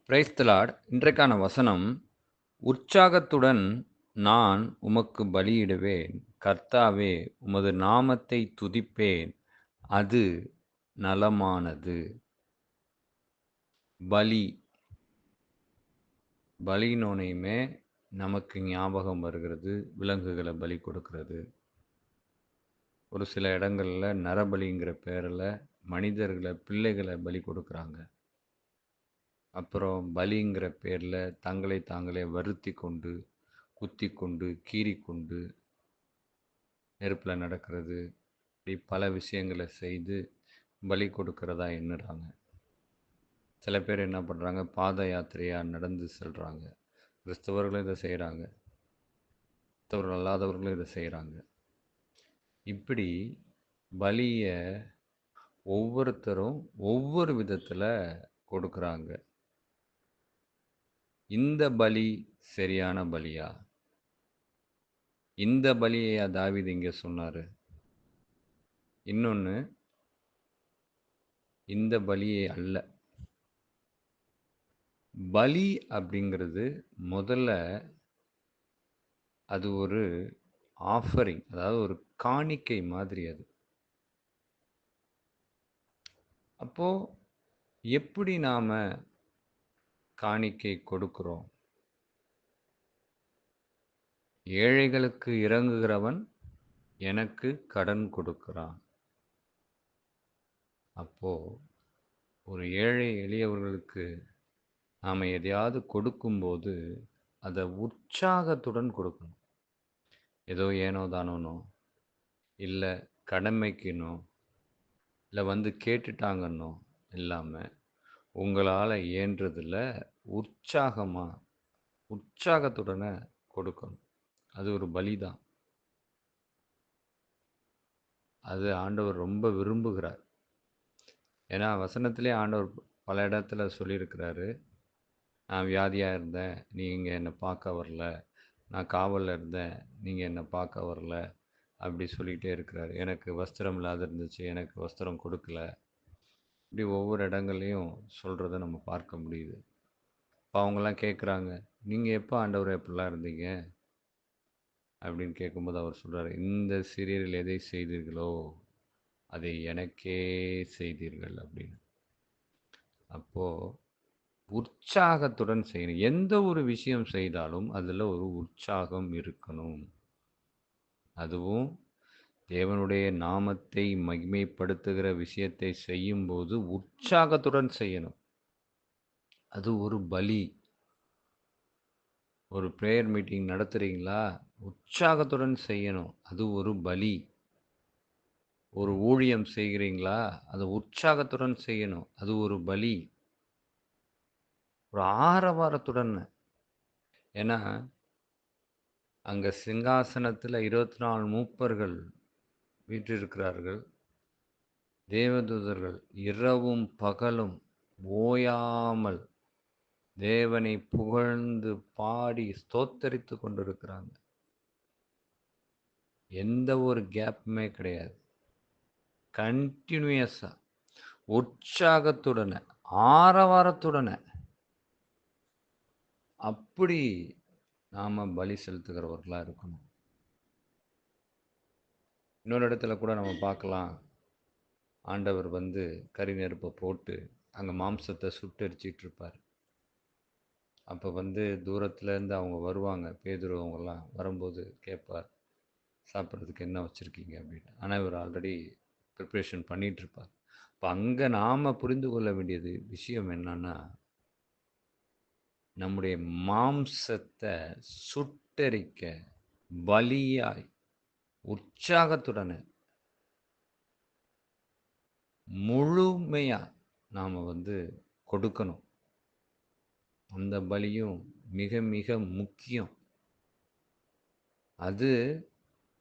Praise the Lord. இன்றைக்கான வசனம், உற்சாகத்துடன் நான் உமக்கு பலியிடுவேன். கர்த்தாவே, உமது நாமத்தை துதிப்பேன். அது நலமானது. பலி. பலின்னோனையுமே நமக்கு ஞாபகம் வருகிறது, விலங்குகள பலி கொடுக்கிறது. ஒரு சில இடங்கள்ல நரபலிங்கிற பேர்ல மனிதர்கள, பிள்ளைகள பலி கொடுக்குறாங்க. அப்புறம் பலிங்கிற பேர்ல தங்களை தாங்களே வருத்திக் கொண்டு, குத்திக் கொண்டு, கீறிக்கொண்டு, நெருப்புல நடக்கிறது, இப்படி பல விஷயங்கள செய்து பலி கொடுக்கிறதா எண்ணுறாங்க. சில பேர் என்ன பண்றாங்க, பாத யாத்திரையா நடந்து செல்றாங்க. கிறிஸ்தவர்களும் இத செய்றாங்க. கிறிஸ்தவர்கள் அல்லாதவர்களும் இத செய்றாங்க. இப்படி பலிய ஒவ்வொருத்தரும் ஒவ்வொரு விதத்துல கொடுக்குறாங்க. இந்த பலி சரியான பலியா? இந்த பலியையா தாவீது இங்க சொன்னாரு? இன்னொன்னு, இந்த பலியை அல்ல. பலி அப்படிங்கிறது முதல்ல அது ஒரு ஆஃபரிங், அதாவது ஒரு காணிக்கை மாதிரி அது. அப்போ எப்படி நாம காணிக்கை கொடுக்கிறோம்? ஏழைகளுக்கு இரங்குகிறவன் எனக்கு கடன் கொடுக்கிறான். அப்போ ஒரு ஏழை எளியவர்களுக்கு நாம எதையாவது கொடுக்கும்போது அதை உற்சாகத்துடன் கொடுக்கணும். ஏதோ ஏனோ தானோனோ, இல்லை கடமைக்குனோ, இல்லை வந்து கேட்டுட்டாங்கன்னோ இல்லாம உங்களால இயன்றதுல உற்சாகமா, உற்சாகத்துடனே கொடுக்கணும். அது ஒரு பலிதான். அது ஆண்டவர் ரொம்ப விரும்புகிறார். ஏன்னா வசனத்திலே ஆண்டவர் பல இடத்துல சொல்லியிருக்கிறாரு, நான் வியாதியா இருந்தேன், நீங்க என்னை பார்க்க வரல. நான் காவல்ல இருந்தேன், நீங்க என்னை பார்க்க வரல. அப்படி சொல்லிகிட்டே இருக்கிறாரு. எனக்கு வஸ்திரம் இல்லாத இருந்துச்சு, எனக்கு வஸ்திரம் கொடுக்கல. இப்படி ஒவ்வொரு இடங்கள்லையும் சொல்கிறத நம்ம பார்க்க முடியுது. இப்போ அவங்கெல்லாம் கேட்குறாங்க, நீங்கள் எப்போ ஆண்டவரே எப்படிலாம் இருந்தீங்க அப்படின்னு கேட்கும்போது அவர் சொல்கிறார், இந்த சிறியரில் எதை செய்தீர்களோ அதை எனக்கே செய்தீர்கள் அப்படின்னு. அப்போது உற்சாகத்துடன் செய்யணும். எந்த ஒரு விஷயம் செய்தாலும் அதில் ஒரு உற்சாகம் இருக்கணும். அதுவும் தேவனுடைய நாமத்தை மகிமைப்படுத்துகிற விஷயத்தை செய்யும்போது உற்சாகத்துடன் செய்யணும். அது ஒரு பலி. ஒரு ப்ரேயர் மீட்டிங் நடத்துறீங்களா, உற்சாகத்துடன் செய்யணும். அது ஒரு பலி. ஒரு ஊழியம் செய்கிறீங்களா, அதை உற்சாகத்துடன் செய்யணும். அது ஒரு பலி. ஒரு ஆரவாரத்துடன். ஏன்னா அங்க சிங்காசனத்துல 24 மூப்பர்கள் வீற்றிருக்கிறார்கள். தேவதூதர்கள் இரவும் பகலும் ஓயாமல் தேவனை புகழ்ந்து பாடி ஸ்தோத்தரித்து கொண்டிருக்கிறாங்க. எந்த ஒரு கேப்புமே கிடையாது. கண்டினியூஸா உற்சாகத்துடன, ஆரவாரத்துடன அப்படி நாம பலி செலுத்துகிறவர்களா இருக்கணும். இன்னொரு இடத்துல கூட நம்ம பார்க்கலாம். ஆண்டவர் வந்து கரி நெருப்பை போட்டு அங்கே மாம்சத்தை சுட்டெரிச்சிட்டு இருப்பார். அப்போ வந்து தூரத்துலேருந்து அவங்க வருவாங்க, பேதுரு அவங்கெல்லாம் வரும்போது கேட்பார், சாப்பிட்றதுக்கு என்ன வச்சுருக்கீங்க அப்படின்னு. ஆனால் இவர் ஆல்ரெடி ப்ரிப்ரேஷன் பண்ணிகிட்ருப்பார். இப்போ அங்கே நாம் புரிந்து கொள்ள வேண்டியது விஷயம் என்னன்னா, நம்முடைய மாம்சத்தை சுட்டெரிக்க பலியாய் உற்சாகத்துடனே முழுமையாக நாம் வந்து கொடுக்கணும். அந்த பலியும் மிக மிக முக்கியம். அது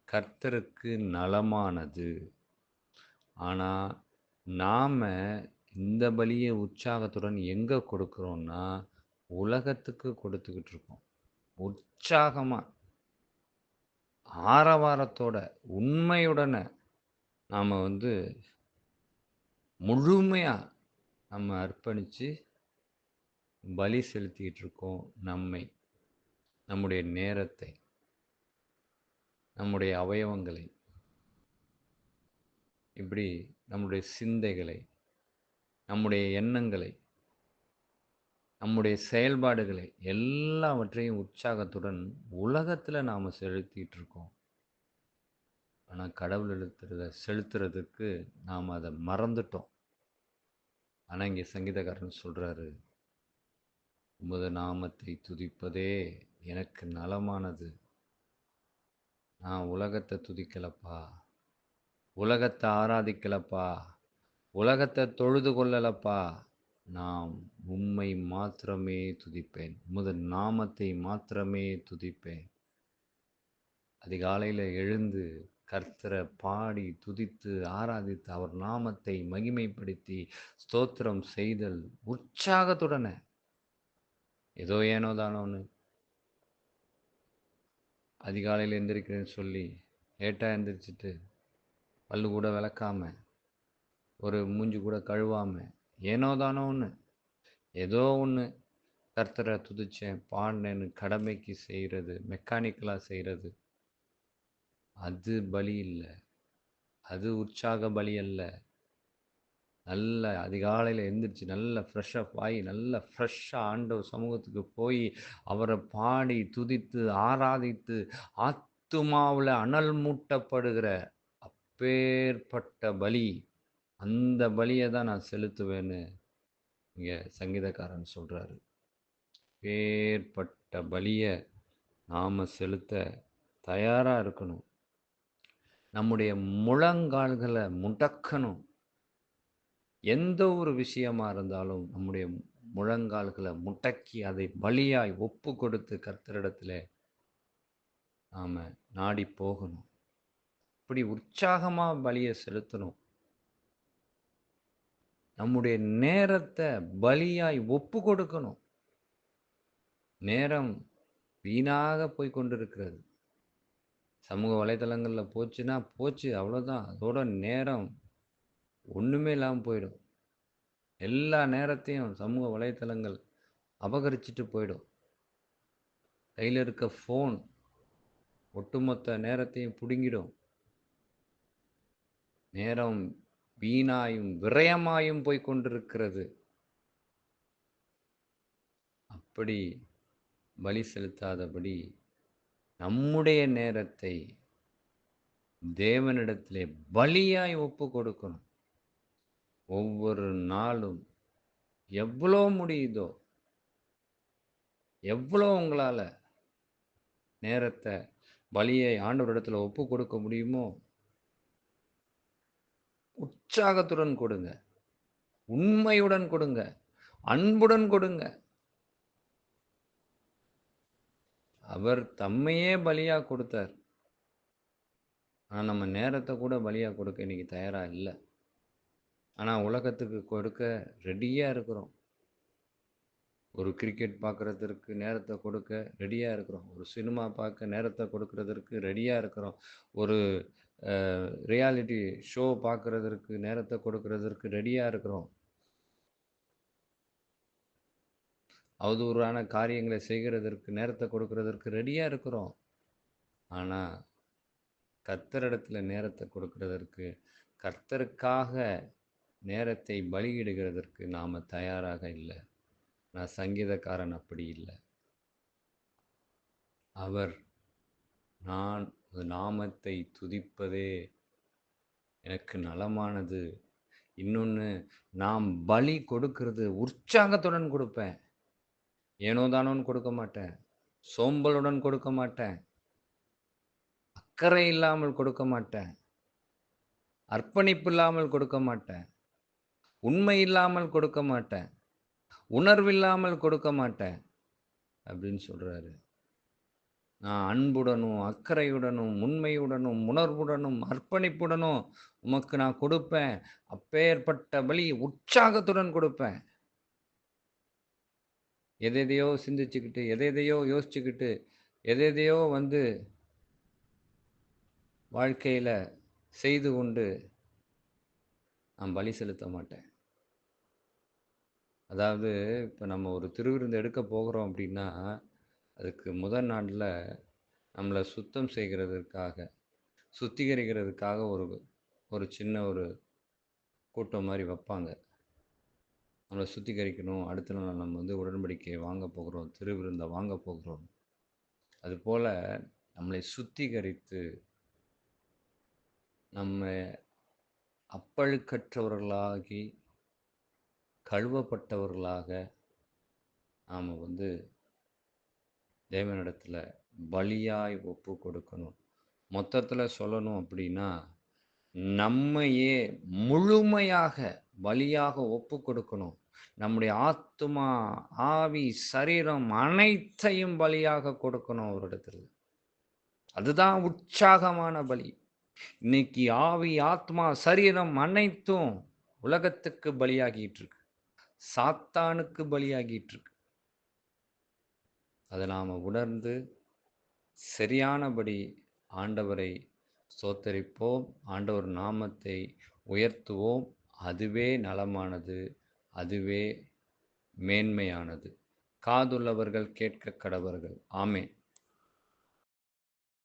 கர்த்தருக்கு நலமானது. ஆனால் நாம் இந்த பலியை உற்சாகத்துடன் எங்கே கொடுக்குறோன்னா, உலகத்துக்கு கொடுத்துக்கிட்டு இருக்கோம். உற்சாகமாக, ஆரவாரத்தோட, உண்மையுடன நாம் வந்து முழுமையாக நம்ம அர்ப்பணித்து பலி செலுத்திட்டு இருக்கோம். நம்முடைய நேரத்தை, நம்முடைய அவயவங்களை, இப்படி நம்முடைய சிந்தைகளை, நம்முடைய எண்ணங்களை, நம்முடைய செயல்பாடுகளை எல்லாவற்றையும் உற்சாகத்துடன் உலகத்துல நாம செலுத்திட்டு இருக்கோம். ஆனா கடவுளிடத்துல செலுத்துறதுக்கு நாம அதை மறந்துட்டோம். ஆனா இங்க சங்கீதக்காரன் சொல்றாரு, உமது நாமத்தை துதிப்பதே எனக்கு நலமானது. நான் உலகத்தை துதிக்கலப்பா, உலகத்தை ஆராதிக்கலப்பா, உலகத்தை தொழுது கொள்ளலப்பா. நாம் உம்மை மாத்திரமே துதிப்பேன், உமது நாமத்தை மாத்திரமே துதிப்பேன். அதிகாலையில் எழுந்து கர்த்தரை பாடி துதித்து ஆராதித்து அவர் நாமத்தை மகிமைப்படுத்தி ஸ்தோத்திரம் செய்தல் உற்சாகத்துடனே. ஏதோ ஏனோ தானோன்னு அதிகாலையில் எந்திரிக்கிறேன்னு சொல்லி லேட்டாக எந்திரிச்சிட்டு பல்லு கூட விளக்காம ஒரு மூஞ்சி கூட கழுவாம ஏனோ தானோ ஒன்று ஏதோ ஒன்று கர்த்தரை துதிச்சேன் பாடினேன்னு கடமைக்கு செய்கிறது, மெக்கானிக்கலாக செய்கிறது, அது பலி இல்லை, அது உற்சாக பலி அல்ல. நல்ல அதிகாலையில் எழுந்திரிச்சு நல்ல ஃப்ரெஷ்ஷப் ஆகி நல்ல ஃப்ரெஷ்ஷாக ஆண்டவர் சமூகத்துக்கு போய் அவரை பாடி துதித்து ஆராதித்து ஆத்துமாவில் அனல் மூட்டப்படுகிற அப்பேற்பட்ட பலி, அந்த பலியை தான் நான் செலுத்துவேன்னு இங்கே சங்கீதக்காரன் சொல்கிறாரு. அப்பேற்பட்ட பலியை நாம் செலுத்த தயாராக இருக்கணும். நம்முடைய முழங்கால்களை முடக்கணும். எந்த ஒரு விஷயமா இருந்தாலும் நம்முடைய முழங்கால்களை முடக்கி அதை பலியாய் ஒப்பு கொடுத்து கர்த்தரிடத்தில் நாம் நாடி போகணும். இப்படி உற்சாகமாக பலியை செலுத்தணும். நம்முடைய நேரத்தை பலியாய் ஒப்பு கொடுக்கணும். நேரம் வீணாக போய் கொண்டிருக்கிறது. சமூக வலைதளங்களில் போச்சுன்னா போச்சு, அவ்வளோதான். அதோட நேரம் ஒன்றுமே இல்லாமல் போயிடும். எல்லா நேரத்தையும் சமூக வலைதளங்கள் அபகரிச்சுட்டு போயிடும். கையில் இருக்க ஃபோன் ஒட்டுமொத்த நேரத்தையும் பிடுங்கிடும். நேரம் வீணாயும் விரயமாயும் போய் கொண்டிருக்கிறது. அப்படி பலி செலுத்தாதபடி நம்முடைய நேரத்தை தேவனிடத்திலே பலியாய் ஒப்பு கொடுக்கணும். ஒவ்வொரு நாளும் எவ்வளோ முடியுதோ, எவ்வளோ உங்களால நேரத்தை பலியை ஆண்டவரிடத்துல ஒப்பு கொடுக்க முடியுமோ உற்சாகத்துடன் கொடுங்க, உண்மையுடன் கொடுங்க, அன்புடன் கொடுங்க. அவர் தம்மையே பலியா கொடுத்தார். ஆனால் நம்ம நேரத்தை கூட பலியா கொடுக்க இன்னைக்கு தயாரா இல்லை. ஆனால் உலகத்துக்கு கொடுக்க ரெடியாக இருக்கிறோம். ஒரு கிரிக்கெட் பார்க்குறதற்கு நேரத்தை கொடுக்க ரெடியாக இருக்கிறோம். ஒரு சினிமா பார்க்க நேரத்தை கொடுக்கறதற்கு ரெடியாக இருக்கிறோம். ஒரு ரியாலிட்டி ஷோ பார்க்குறதற்கு நேரத்தை கொடுக்கறதற்கு ரெடியாக இருக்கிறோம். அவதூறான காரியங்களை செய்கிறதற்கு நேரத்தை கொடுக்கறதற்கு ரெடியாக இருக்கிறோம். ஆனால் கர்த்தரிடத்தில் நேரத்தை கொடுக்கறதற்கு, கர்த்தருக்காக நேரத்தை பலியிடுகிறதற்கு நாம் தயாராக இல்லை. நான் சங்கீதக்காரன் அப்படி இல்லை. அவர் நான் நாமத்தை துதிப்பதே எனக்கு நலமானது. இன்னொன்று, நாம் பலி கொடுக்கறது உற்சாகத்துடன் கொடுப்பேன். ஏனோ தானோன்னு கொடுக்க மாட்டேன், சோம்பலுடன் கொடுக்க மாட்டேன், அக்கறை இல்லாமல் கொடுக்க மாட்டேன், அர்ப்பணிப்பு இல்லாமல் கொடுக்க மாட்டேன், உண்மை இல்லாமல் கொடுக்க மாட்டேன், உணர்வில்லாமல் கொடுக்க மாட்டேன் அப்படின்னு சொல்றாரு. நான் அன்புடனும் அக்கறையுடனும் உண்மையுடனும் உணர்வுடனும் அர்ப்பணிப்புடனும் உமக்கு நான் கொடுப்பேன். அப்பேற்பட்ட பலி உற்சாகத்துடன் கொடுப்பேன். எதையோ சிந்திச்சுக்கிட்டு, எதையோ யோசிச்சுக்கிட்டு, எதையோ வாழ்க்கையில செய்து கொண்டு நான் பலி செலுத்த மாட்டேன். அதாவது இப்ப நம்ம ஒரு திருவிருந்து எடுக்க போகிறோம் அப்படின்னா, அதுக்கு முதல் நாள்ல நம்மள சுத்தம் செய்கிறதற்காக, சுத்திகரிக்கிறதுக்காக ஒரு ஒரு சின்ன ஒரு கூட்டம் மாரி வப்பாங்க. நம்மள சுத்திகரிக்கணும். அடுத்த நாள் நம்ம வந்து உடன்படிக்கைய வாங்க போகிறோம். திருவிருந்த வாங்க போகிறோம். அதுபோல நம்மளை சுத்திகரித்து, நம்ம அப்பழுக்கற்றவர்களாகி, கழுவப்பட்டவர்களாக நாம வந்து தேவனிடத்துல பலியாய் ஒப்பு கொடுக்கணும். மொத்தத்துல சொல்லணும் அப்படின்னா, நம்மையே முழுமையாக பலியாக ஒப்பு கொடுக்கணும். நம்முடைய ஆத்துமா, ஆவி, சரீரம் அனைத்தையும் பலியாக கொடுக்கணும் அவரிடத்துல. அதுதான் உற்சாகமான பலி. இன்னைக்கு ஆவி, ஆத்மா, சரீரம் அனைத்தும் உலகத்துக்கு பலியாகிட்டு இருக்கு. சாத்தானுக்கு பலியாகிட்டு இருக்கு. அத நாம உணர்ந்து சரியானபடி ஆண்டவரை ஸ்தோத்தரிப்போம். ஆண்டவர் நாமத்தை உயர்த்துவோம். அதுவே நலமானது. அதுவே மேன்மையானது. காதுள்ளவர்கள் கேட்கக் கடவர்கள். ஆமென்.